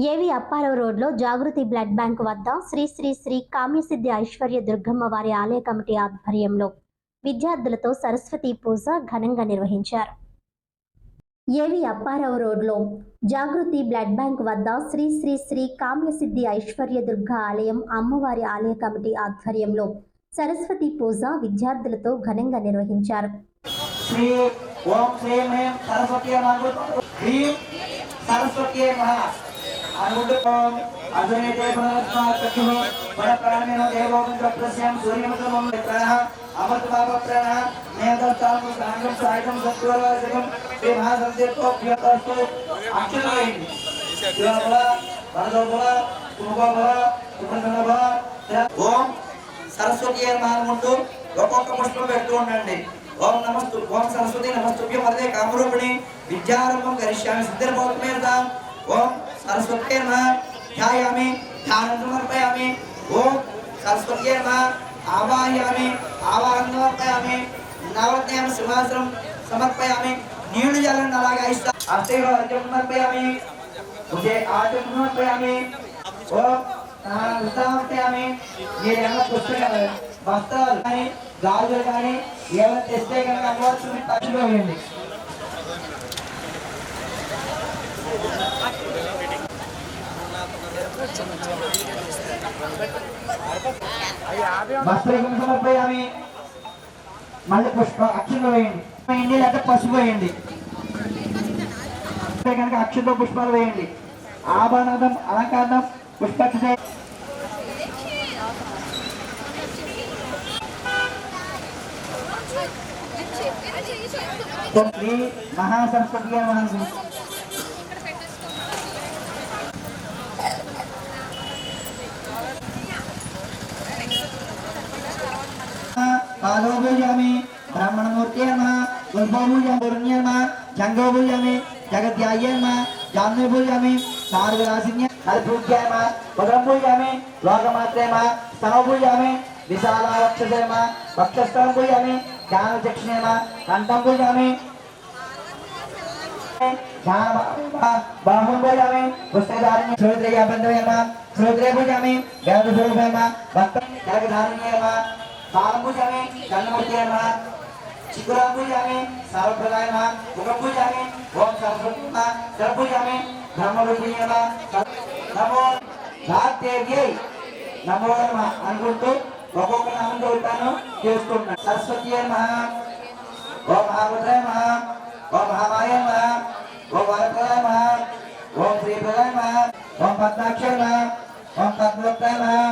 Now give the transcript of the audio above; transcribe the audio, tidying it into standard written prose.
ఏవి అప్పారావు రోడ్లో జాగృతి blood bank వద్ద శ్రీ శ్రీ శ్రీ కామ్యసిద్ధి ఐశ్వర్య దుర్గమ్మ వారి ఆలయ కమిటీ ఆధ్వర్యంలో విద్యార్థులతో సరస్వతి పూజ ఘనంగా నిర్వహించారు. ఏవి అప్పారావు రోడ్లో జాగృతి బ్లడ్ బ్యాంక్ వద్ద శ్రీ శ్రీ శ్రీ కామ్యసిద్ధి ఐశ్వర్య దుర్గ ఆలయం అమ్మవారి ఆలయ కమిటీ ఆధ్వర్యంలో సరస్వతి పూజ విద్యార్థులతో ఘనంగా నిర్వహించారు. अनुदुपम अधुनेते परमात्मा चक्षुः परप्राणेन देवोपं प्रस्यं सूर्यमतमं प्राणः अमृतभाव प्राणः नेदत्तां साङ्गं सायं सत्वरजगं देहासंदेतोभ्यस्तु अक्षरयेन देवबला वरदबला कुमबला कुमनबला ओम सरस्वती महामुंडु ఒక్కొక్క పుష్పం పెడుతూ ఉండండి. ఓం నమస్తు ఓం సరస్వతి నమస్తుభ్యం వరదే కామరూపిణి విద్యారంభం కరిష్యామి సిద్ధిర్భవత్మేర్దాం. ओम सरस्वती नमः ध्यायामि ध्यानं समर्पयामि. ओम सरस्वती नमः आवाहयामि आवाहनं समर्पयामि. नवरत्नानि सिंहासनं समर्पयामि. नील जलं అలాగే అస్తేవ అర్ఘ్యం సమర్పయామి. मुझे आर्घ्यं समर्पयामि. ओम సమర్పయామి. ये यहाँ पुस्तक वस्त्राలు కానీ గాజులు కానీ ఏమైనా తెస్తే కనుక అమ్మవారికి తక్షణమే వేయండి. వస్త్రం సమర్పయామి. మళ్ళీ పుష్ప అక్షంతో వేయండి లేదా పసుపు వేయండి. కనుక అక్షంతో పుష్పాలు వేయండి. ఆభరణం అలంకారం పుష్పక్ష మహాసరస్వతి पादोभूयामि ब्राह्मणमूर्ते नमः गुल्बोभूयामि नमः जंगोभूयामि जगद्याय नमः जानोभूयामि सारविलासिन्य कल्पूज्याय नमः पदम्भूयामि लोकमात्रे नमः स्तनोभूयामि विशालावक्षसे नमः वक्षस्थलम्भूयामि ज्ञानचक्षणे नमः कण्ठम्भूयामि बाहुम्भूयामि पुस्तकधारिण्य श्रोत्रेयाबन्धवे नमः श्रोत्रेभूयामि वेदस्वरूपे नमः भक्तजगधारिण्ये नमः सारंभुजामि जन्मूर्ति नमः चिकुरांभुजामि सारप्रदाय नमः मुखंभुजामि ओम सरस्वती नमः सरभुजामि ब्रह्मरूपिणी नमः नमो धात्रेभ्यै नमो नमः అనుకుంటూ ఒక్కొక్క నామం చదువుతాను చేసుకుంటాను. సరస్వతి నమః ఓం మహాభద్రాయ నమః ఓం మహామాయ నమః ఓం వరప్రదాయ నమః ఓం శ్రీప్రదాయ నమః ఓం పద్మాక్షయ నమః ఓం పద్మవక్తాయ నమః